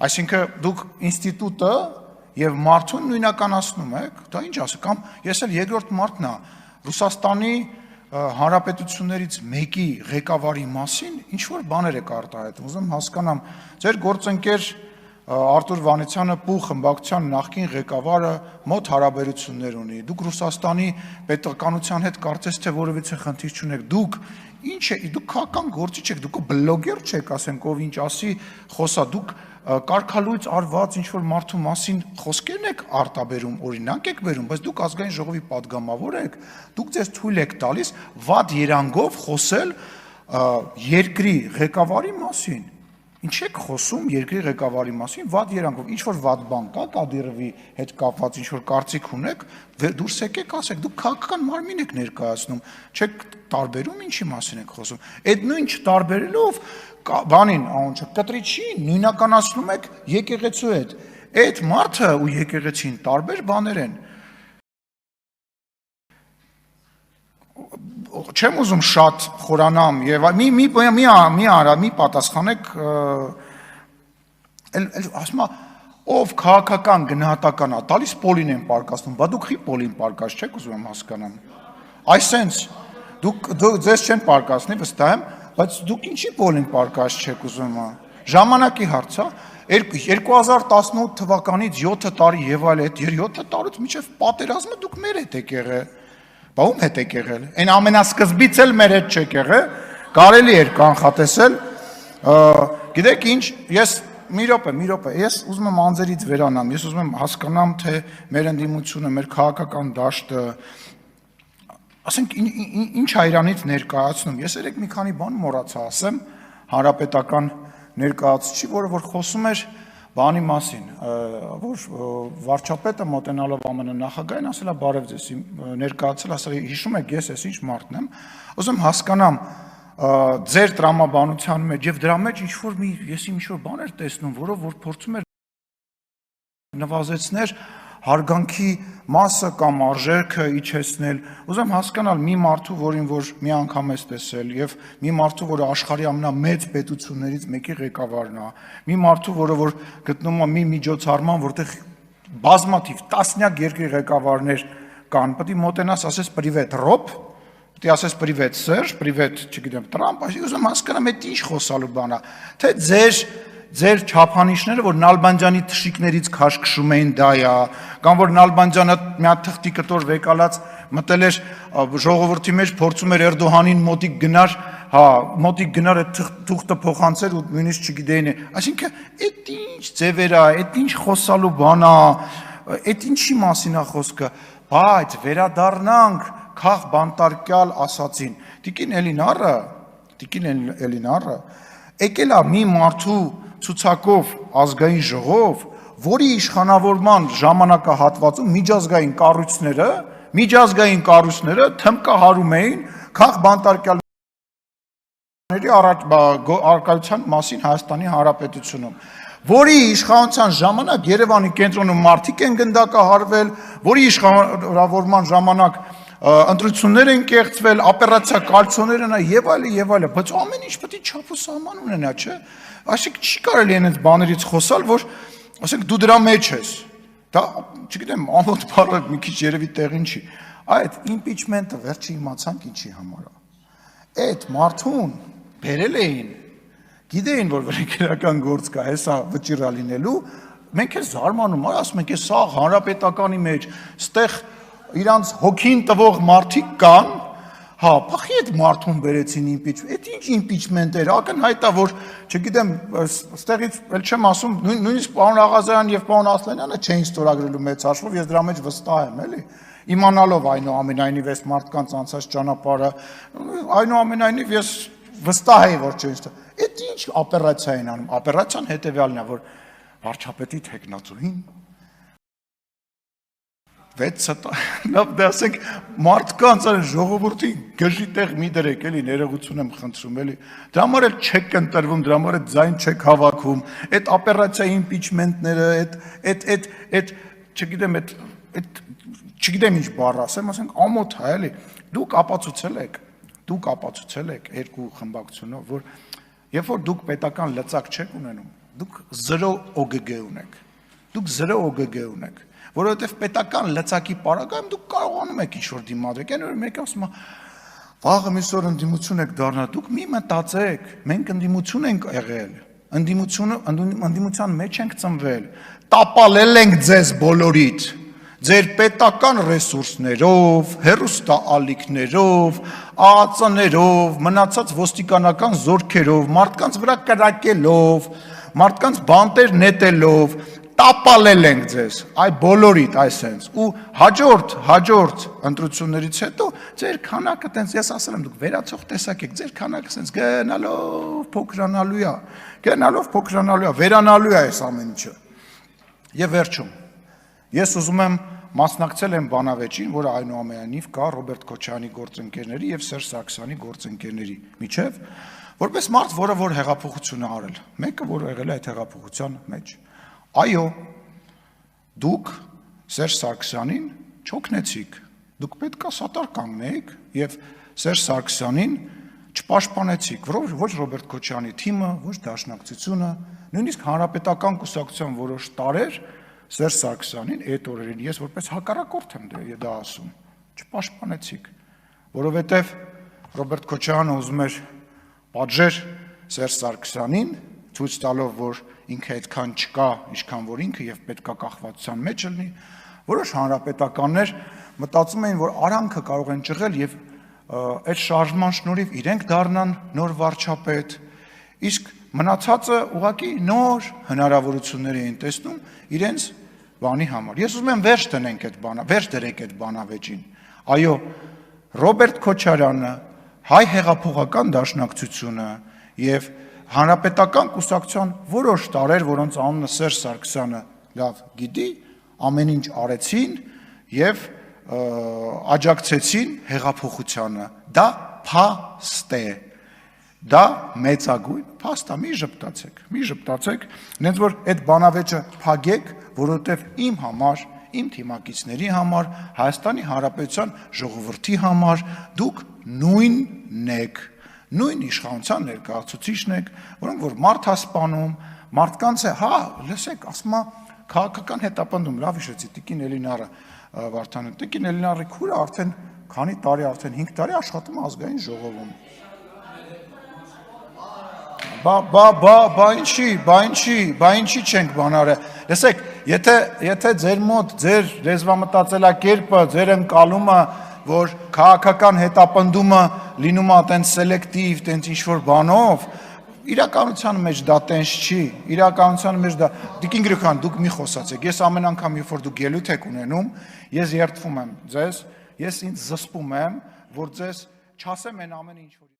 Այսինքն դուք ինստիտուտը եւ մարդուն նույնականացնում եք, դա ինչ ասեք, կամ ես էլ երկրորդ մարդն եմ Ռուսաստանի հանրապետություններից մեկի ղեկավարի մասին ինչ որ բաներ եք արտահայտում, ուզում հասկանամ, ձեր գործընկեր Արտուր Վանեցյանը Պու խմբակցության նախկին ղեկավարը մոտ հարաբերություններ ունի, դուք Ռուսաստանի պետականության հետ կարծես թե որևիցե խնդիր չունեք, դուք ինչ է, դուք քաղաքական գործիչ եք, դուք բլոգեր չեք, ասենք, ով ինչ ասի, խոսա, դուք կարգալույծ արված ինչ-որ մարդու մասին խոսքերն եք արտաբերում, օրինակ եք բերում, բայց դուք ազգային ժողովի պատգամավոր եք, դուք ձեզ թույլ եք տալիս վատ երանգով խոսել երկրի ղեկավարի մասին, ինչ եք խոսում երկրի ղեկավարի մասին, վատ երանգով, ինչ-որ վատ բան կա, Կադիրովի հետ կապված ինչ-որ կարծիք ունեք, դուրս եկեք ասեք, դուք քաղաքական մարմին եք ներկայացնում, չեք տարբերում ինչի մասին եք խոսում, այդ նույն չտարբերելով բանին, կտրիչին նույնականացնում եք եկեղեցու հետ, այդ մարդը ու եկեղեցին տարբեր բաներ են, չեմ ուզում շատ խորանամ եւ մի պատասխանեք ասում ով քաղաքական գնահատական է տալիս պոլին են պարկասնում, բա դուք խի պոլին պարկած չեք ուզում եմ հասկանամ այսենց դուք ձեզ չեն պարկասնի վստահ եմ բայց դուք ինչի պոլին պարկած չեք ուզում ժամանակի հարց է 2018 թվականից 7 տարի եւ այլ այդ 7 տարուց մինչեւ պատերազմը դուք մեր հետ եք եղել Բա ում հետ եք եղել, այն ամենասկզբից էլ մեր հետ չեք եղել, կարելի էր կանխատեսել, գիտեք ինչ, ես մի րոպե, ես ուզում եմ անձերից վերանամ, ես ուզում եմ հասկանամ, թե մեր ընդդիմությունը, մեր քաղաքական դաշտը, ասենք ինչ հայրանից ներկայացնում, ես երեք մի քանի բան մոռացա ասեմ, հանրապետական ներկայացուցիչ, որը որ խոսում էր բանի մասին, որ վարչապետը մոտենալով ԱՄՆ նախագահին ասել է բարև ձեզ ներկայացել, ասել հիշում եք ես ինչ մարդն եմ, ուզում հասկանամ ձեր տրամաբանության մեջ եւ դրա մեջ ինչ որ ես ինչ որ բան էր տեսնում, որով որ փորձում էր նվազեցնել հարգանքի մասը կամ արժեքը իջեցնել, ուզում հասկանալ մի մարդու, որին որ մի անգամ ես տեսել եւ մի մարդու, որը աշխարհի ամենամեծ պետություններից մեկի ղեկավարն է, մի մարդու, որը որ գտնում է մի միջոցառման, որտեղ բազմաթիվ տասնյակ երկրի ղեկավարներ կան, պետք է մոտենաս, ասես պրիվետ Ռոբ, պետք է ասես պրիվետ Սերժ, պրիվետ, չգիտեմ, Տրամփ, ուզում հասկանամ այդ ինչ խոսալու բան է, թե ձեր չափանիշները, որ Նալբանդյանի թշիկներից քաշքշում էին դա է, կամ որ Նալբանդյանը մի հատ թղթի կտոր վեկալած մտել էր ժողովրդի մեջ, փորձում էր Էրդողանին մոտիկ գնար, մոտիկ գնար այդ թուղթը փոխանցեր ու նույնիսկ չգիտեին, այսինքն այդ ինչ ձևեր է, այդ ինչ խոսալու բան է, այդ ինչի մասին է խոսքը, բայց վերադառնանք քաղ բանտարկյալ ասացին, Տիկին Էլինարը եկել է մի մարդու ցուցակով ազգային ժողով, որի իշխանավորման ժամանակահատվածում միջազգային կառույցները թմկահարում էին քաղ բանտարկյալների առարկայության մասին Հայաստանի Հանրապետությունում, որի իշխանության ժամանակ Երևանի կենտրոնում մարդիկ են գնդակահարվել, որի իշխանավորման ժամանակ ընտրություններ են կեղծվել, օպերացիա կալցոներ են եւ այլն, բայց ամեն ինչ պետք է չափ ու սահման ունենա, չէ՞։ Այսինքն չի կարելի այնպես բաներից խոսալ, որ ասենք դու դրա մեջ ես։ Դա, չգիտեմ, ամոթ բառը մի քիչ երևի տեղին չի։ Այդ impeachment-ը վերջի իմացանք ինչի համար է։ Այդ մարդուն բերել էին, գիտեին, որ վերքերական գործ կա, հեսա վճիռա լինելու, մենք էլ զարմանում, ասում ենք, սա հանրապետականի մեջ, ստեղ իրանց հոգին տվող մարդիկ կան, փախի այդ մարդուն բերեցին impeachment, այդ ինչ impeachment էր, ակնհայտ է, որ, չգիտեմ, ստեղից էլ չեմ ասում, նույնիսկ պարոն Աղազարյան եւ պարոն Ասլանյանը չէին ստորագրելու մեծ հաշվով, ես դրա մեջ վստահ եմ, էլի, իմանալով այնուամենայնիվ այս մարդկանց անցած ճանապարհը, այնուամենայնիվ ես վստահ եի, որ չէին ստորագրել, այդ ինչ օպերացիա են անում, օպերացիան հետեւյալն է, որ վարչապետի թեկնածուին լավ դասենք մարդկանց ժողովրդի գժի տեղ մի դրեք էլի ներողություն եմ խնդրում էլի դրա համար էլ չեք ընտրվում դրա համար էլ ձայն չեք հավաքում այդ օպերացիա իմպիչմենտները այդ չգիտեմ ինչ բառ ասեմ ասենք ամոթ է էլի դուք ապացուցել եք երկու խմբակցությունով որ երբ որ դուք պետական լծակ չեք ունենում դուք 0 OGG ունեք։ Դուք 0 OGG ունեք, որովհետև պետական լծակի պարագայում դուք կարողանում եք ինչ-որ դիմադրեք, այն որ մեկը ասում է, վաղը միսօր ընդդիմություն եք դառնա, դուք մի մտածեք, մենք ընդդիմություն ենք եղել, ընդդիմության մեջ ենք ծնվել, տապալել ենք ձեզ բոլորիդ, ձեր պետական ռեսուրսներով, հեռուստաալիքներով, ԱԱԾ-ներով, մնացած ոստիկանական զորքերով, մարդկանց վրա կրակելով, մարդկանց բանտեր նետելով, տապալել ենք ձեզ, այ բոլորիդ այսենց, ու հաջորդ ընտրություններից հետո ձեր քանակը տենց, ես ասել եմ, դուք վերացող տեսակ եք, ձեր քանակը տենց գնալով փոքրանալու է, վերանալու է այս ամեն ինչը։ Եվ վերջում, ես ուզում եմ մասնակցել եմ բանավեճին, որը այնուամենայնիվ կա Ռոբերտ Քոչարյանի գործընկերների եւ Սերժ Սարգսյանի գործընկերների միջև, որպես մարդ, որը որ հեղափոխություն է արել, մեկը որ եղել է այդ հեղափոխության մեջ։ Այո, դուք Սերժ Սարգսյանին չօգնեցիք, դուք պետք է սատար կանգնեիք եւ Սերժ Սարգսյանին չպաշտպանեցիք, ոչ Ռոբերտ Քոչարյանի թիմը, ոչ Դաշնակցությունը, նույնիսկ Հանրապետական կուսակցության որոշ տարեր Սերժ Սարգսյանին այդ օրերին ես որպես հակառակորդ եմ դա ասում, չպաշտպանեցիք, որովհետև Ռոբերտ Քոչարյանը ուզում էր պատժեր Սերժ Սարգսյանին, ցույց տալով, որ ինքը այդքան չկա, ինչքան որ ինքը եւ պետքա կախվածության մեջ լինի, որոշ հանրապետականներ մտածում էին, որ արանքը կարող են ճղել եւ այդ շարժման շնորհիվ իրենք դառնան նոր վարչապետ, իսկ մնացածը ուղղակի նոր հնարավորություններ էին տեսնում իրենց բանի համար։ Ես ուզում եմ վերջ դրենք այդ բանավեճին։ Այո, Ռոբերտ Քոչարյանը, հայ հեղափոխական դաշնակցությունը եւ Հանրապետական կուսակցության որոշ տարեր, որոնց անունը Սերժ Սարգսյանը լավ գիտի, ամեն ինչ արեցին եւ աջակցեցին հեղափոխությանը։ Դա փաստ է։ Դա մեծագույն փաստ է, մի ժպտացեք, նենց որ այդ բանավեճը փակեք, որովհետեւ իմ համար, իմ թիմակիցների համար, Հայաստանի Հանրապետության ժողովրդի համար դուք նույնն եք, նույն իշխանության ներկայացուցիչն եք, որոնք որ մարդ հասպանում, մարդկանց է, լսեք, ասում է քաղաքական հետապնդում, լավ հիշեցի, Տիկին Էլինարը Վարդանը, Տիկին Էլինարի քուրը արդեն քանի տարի, արդեն 5 տարի աշխատում է ազգային ժողովում։ Բա ինչի չենք բանարը։ Լսեք, եթե ձեր մոտ, ձեր լեզվամտածելակերպը, ձեր ընկալումը, որ քաղաքական հետապնդումը լինում է տենց սելեկտիվ, տենց ինչ-որ բանով, իրականության մեջ դա տենց չի, իրականության մեջ դա, Տիկին Գրիգորյան, դուք մի խոսացեք, ես ամեն անգամ, երբ որ դուք ելույթ եք ունենում, ես երդվում եմ ձեզ, ես ինձ զսպում եմ, որ ձեզ չասեմ այն ամեն ինչ, որ